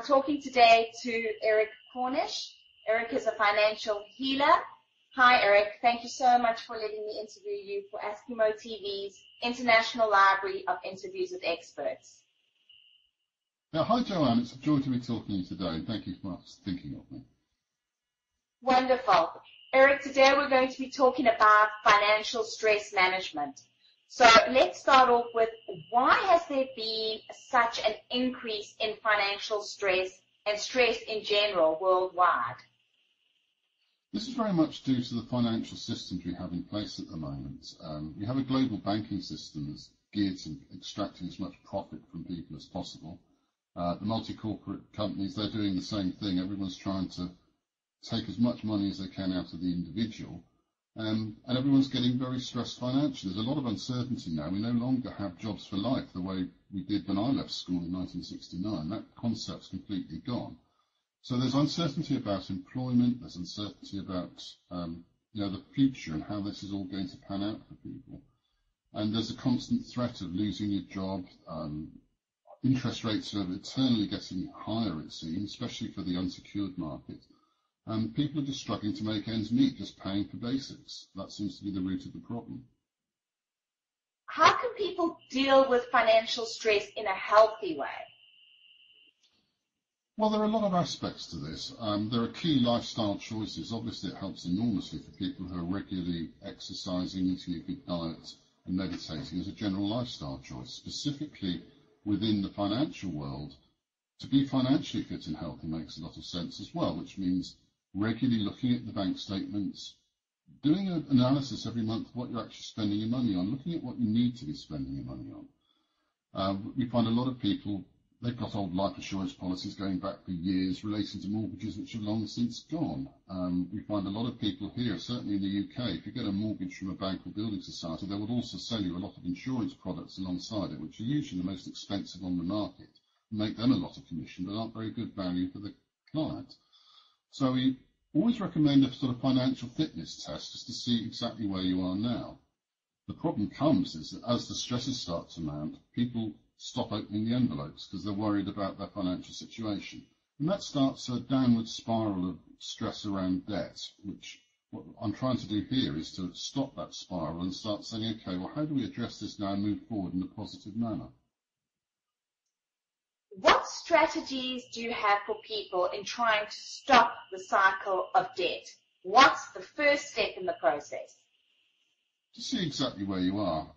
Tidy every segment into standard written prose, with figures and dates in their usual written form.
I'm talking today to Erik Cornish. Erik is a financial healer. Hi, Erik. Thank you so much for letting me interview you for Askimo TV's International Library of Interviews with Experts. Now, hi, Joanne. It's a joy to be talking to you today. Thank you for thinking of me. Wonderful. Erik, today we're going to be talking about financial stress management. So let's start off with, why has there been such an increase in financial stress and stress in general worldwide? This is very much due to the financial systems we have in place at the moment. We have a global banking system that's geared to extracting as much profit from people as possible. The multi-corporate companies, they're doing the same thing. Everyone's trying to take as much money as they can out of the individual. And everyone's getting very stressed financially. There's a lot of uncertainty now. We no longer have jobs for life the way we did when I left school in 1969. That concept's completely gone. So there's uncertainty about employment. There's uncertainty about the future and how this is all going to pan out for people. And there's a constant threat of losing your job. Interest rates are eternally getting higher, it seems, especially for the unsecured market. And people are just struggling to make ends meet, just paying for basics. That seems to be the root of the problem. How can people deal with financial stress in a healthy way? Well, there are a lot of aspects to this. There are key lifestyle choices. Obviously, it helps enormously for people who are regularly exercising, eating a good diet, and meditating as a general lifestyle choice. Specifically within the financial world, to be financially fit and healthy makes a lot of sense as well, which means regularly looking at the bank statements, doing an analysis every month of what you're actually spending your money on, looking at what you need to be spending your money on. We find a lot of people, they've got old life assurance policies going back for years relating to mortgages which have long since gone. We find a lot of people here, certainly in the UK, if you get a mortgage from a bank or building society, they would also sell you a lot of insurance products alongside it, which are usually the most expensive on the market, and make them a lot of commission, but aren't very good value for the client. So we always recommend a sort of financial fitness test just to see exactly where you are now. The problem comes is that as the stresses start to mount, people stop opening the envelopes because they're worried about their financial situation. And that starts a downward spiral of stress around debt, which what I'm trying to do here is to stop that spiral and start saying, okay, well, how do we address this now and move forward in a positive manner? What strategies do you have for people in trying to stop the cycle of debt? What's the first step in the process? To see exactly where you are.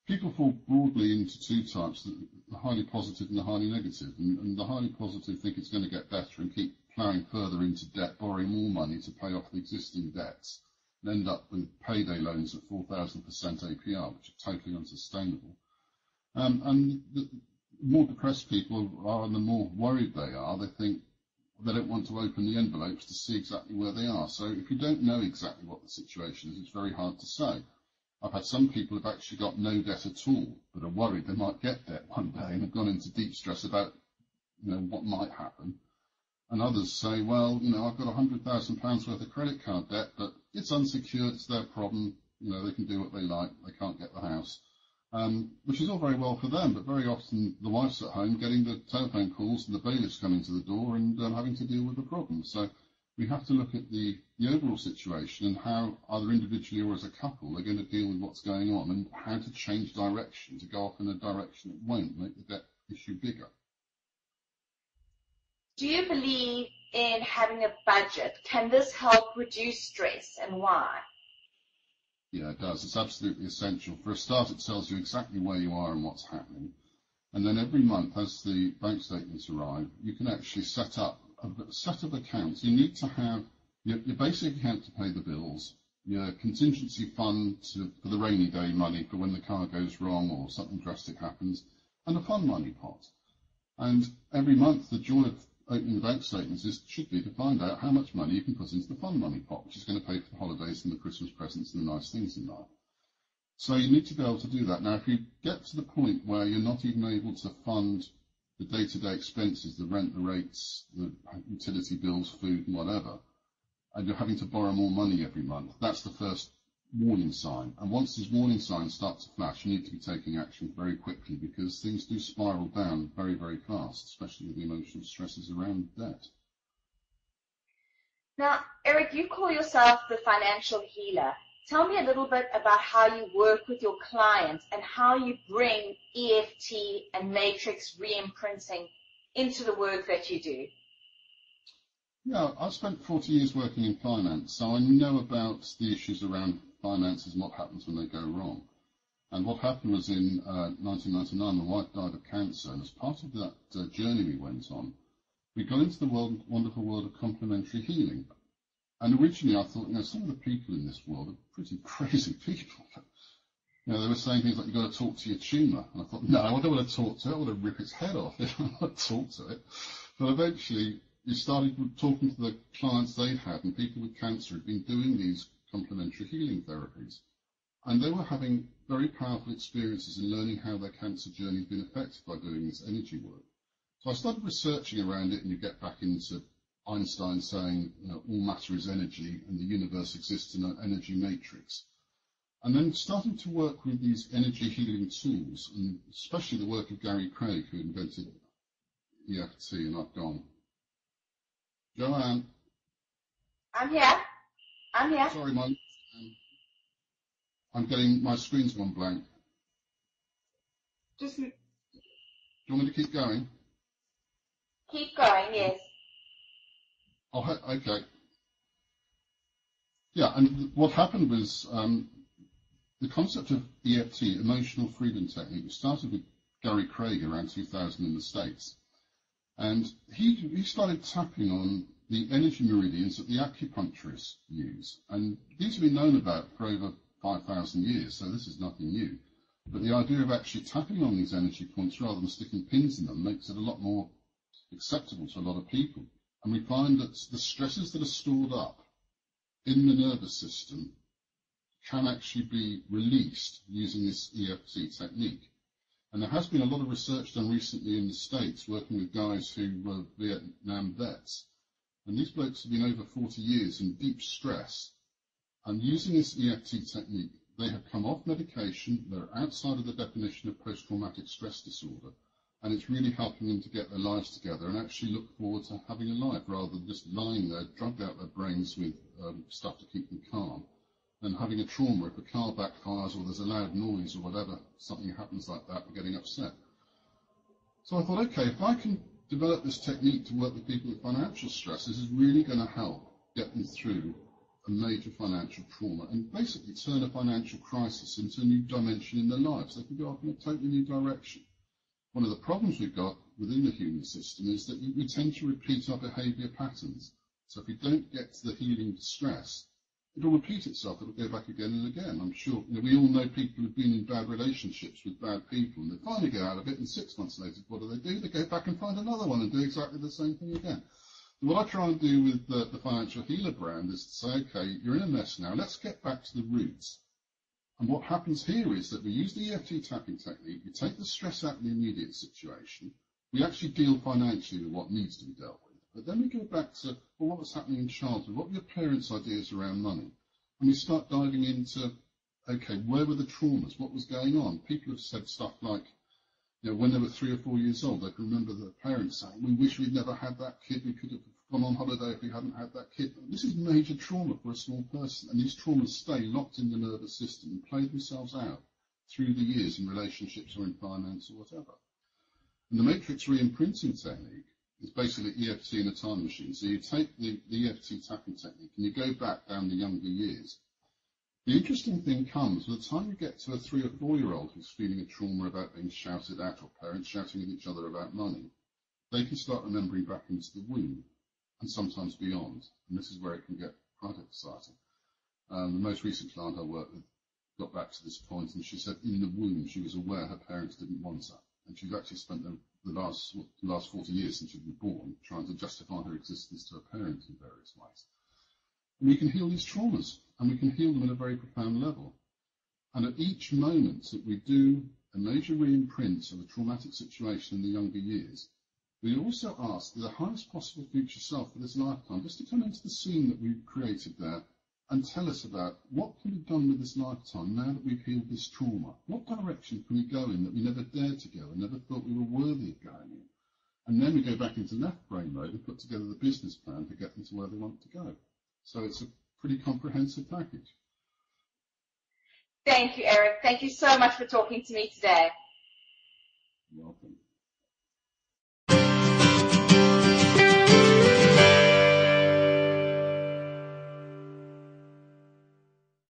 People fall broadly into two types, the highly positive and the highly negative. And the highly positive think it's going to get better and keep ploughing further into debt, borrowing more money to pay off the existing debts, and end up with payday loans at 4,000% APR, which are totally unsustainable. And the more depressed people are and the more worried they are, they think they don't want to open the envelopes to see exactly where they are. So if you don't know exactly what the situation is, it's very hard to say. I've had some people who've actually got no debt at all, but are worried they might get debt one day and have gone into deep stress about what might happen. And others say, well, I've got £100,000 worth of credit card debt, but it's unsecured, it's their problem, they can do what they like, they can't get the house. Which is all very well for them, but very often the wife's at home getting the telephone calls and the bailiffs coming to the door and having to deal with the problem. So we have to look at the overall situation and how, either individually or as a couple, they're going to deal with what's going on and how to change direction, to go off in a direction that won't make the debt issue bigger. Do you believe in having a budget? Can this help reduce stress, and why? Yeah, it does. It's absolutely essential. For a start, it tells you exactly where you are and what's happening. And then every month, as the bank statements arrive, you can actually set up a set of accounts. You need to have your basic account to pay the bills, your contingency fund for the rainy day money for when the car goes wrong or something drastic happens, and a fun money pot. And every month, the joy of opening the bank statements should be to find out how much money you can put into the fun money pot, which is going to pay for the holidays and the Christmas presents and the nice things in life. So you need to be able to do that. Now, if you get to the point where you're not even able to fund the day-to-day expenses, the rent, the rates, the utility bills, food and whatever, and you're having to borrow more money every month, that's the first warning sign. And once these warning signs start to flash, you need to be taking action very quickly because things do spiral down very, very fast, especially with the emotional stresses around debt. Now, Erik, you call yourself the financial healer. Tell me a little bit about how you work with your clients and how you bring EFT and matrix re-imprinting into the work that you do. Yeah, I've spent 40 years working in finance, so I know about the issues around finances and what happens when they go wrong. And what happened was in 1999, my wife died of cancer, and as part of that journey we went on, we got into the wonderful world of complementary healing. And originally I thought, some of the people in this world are pretty crazy people. They were saying things like, you've got to talk to your tumour. And I thought, no, I don't want to talk to it. I want to rip its head off. I don't want to talk to it. But eventually we started talking to the clients they'd had, and people with cancer had been doing these complementary healing therapies. And they were having very powerful experiences in learning how their cancer journey had been affected by doing this energy work. So I started researching around it, and you get back into Einstein saying, all matter is energy and the universe exists in an energy matrix. And then starting to work with these energy healing tools, and especially the work of Gary Craig, who invented EFT, and I've gone, Joanne. I'm here. Sorry, my screen's gone blank. Do you want me to keep going? Keep going, yes. Oh, okay. Yeah, and what happened was the concept of EFT, Emotional Freedom Technique, started with Gary Craig around 2000 in the States. And he started tapping on the energy meridians that the acupuncturists use. And these have been known about for over 5,000 years, so this is nothing new. But the idea of actually tapping on these energy points rather than sticking pins in them makes it a lot more acceptable to a lot of people. And we find that the stresses that are stored up in the nervous system can actually be released using this EFT technique. And there has been a lot of research done recently in the States working with guys who were Vietnam vets. And these blokes have been over 40 years in deep stress. And using this EFT technique, they have come off medication. They're outside of the definition of post-traumatic stress disorder. And it's really helping them to get their lives together and actually look forward to having a life rather than just lying there, drugged out their brains with stuff to keep them calm, and having a trauma. If a car backfires or there's a loud noise or whatever, something happens like that, we're getting upset. So I thought, okay, if I can develop this technique to work with people with financial stress, this is really going to help get them through a major financial trauma and basically turn a financial crisis into a new dimension in their lives. They can go off in a totally new direction. One of the problems we've got within the human system is that we tend to repeat our behaviour patterns. So if we don't get to the healing distress, it'll repeat itself. It'll go back again and again. I'm sure we all know people who've been in bad relationships with bad people, and they finally get out of it, and 6 months later, what do? They go back and find another one and do exactly the same thing again. And what I try and do with the Financial Healer brand is to say, okay, you're in a mess now. Let's get back to the roots. And what happens here is that we use the EFT tapping technique. We take the stress out of the immediate situation. We actually deal financially with what needs to be dealt with. But then we go back to, well, what was happening in childhood? What were your parents' ideas around money? And we start diving into, okay, where were the traumas? What was going on? People have said stuff like, when they were 3 or 4 years old, they can remember their parents saying, we wish we'd never had that kid. We could have gone on holiday if we hadn't had that kid. This is major trauma for a small person. And these traumas stay locked in the nervous system and play themselves out through the years in relationships or in finance or whatever. And the matrix re-imprinting technique is basically EFT in a time machine. So you take the EFT tapping technique and you go back down the younger years. The interesting thing comes by the time you get to a 3 or 4 year old who's feeling a trauma about being shouted at or parents shouting at each other about money, they can start remembering back into the womb and sometimes beyond. And this is where it can get quite exciting. The most recent client I worked with got back to this point, and she said in the womb she was aware her parents didn't want her. And she's actually spent the last 40 years since she was born trying to justify her existence to her parents in various ways. And we can heal these traumas, and we can heal them at a very profound level. And at each moment that we do a major re-imprint of a traumatic situation in the younger years, we also ask the highest possible future self for this lifetime just to come into the scene that we've created there and tell us about what can be done with this lifetime now that we've healed this trauma. What direction can we go in that we never dared to go and never thought we were worthy of going in? And then we go back into left brain mode and put together the business plan to get them to where they want to go. So it's a pretty comprehensive package. Thank you, Erik. Thank you so much for talking to me today. Well,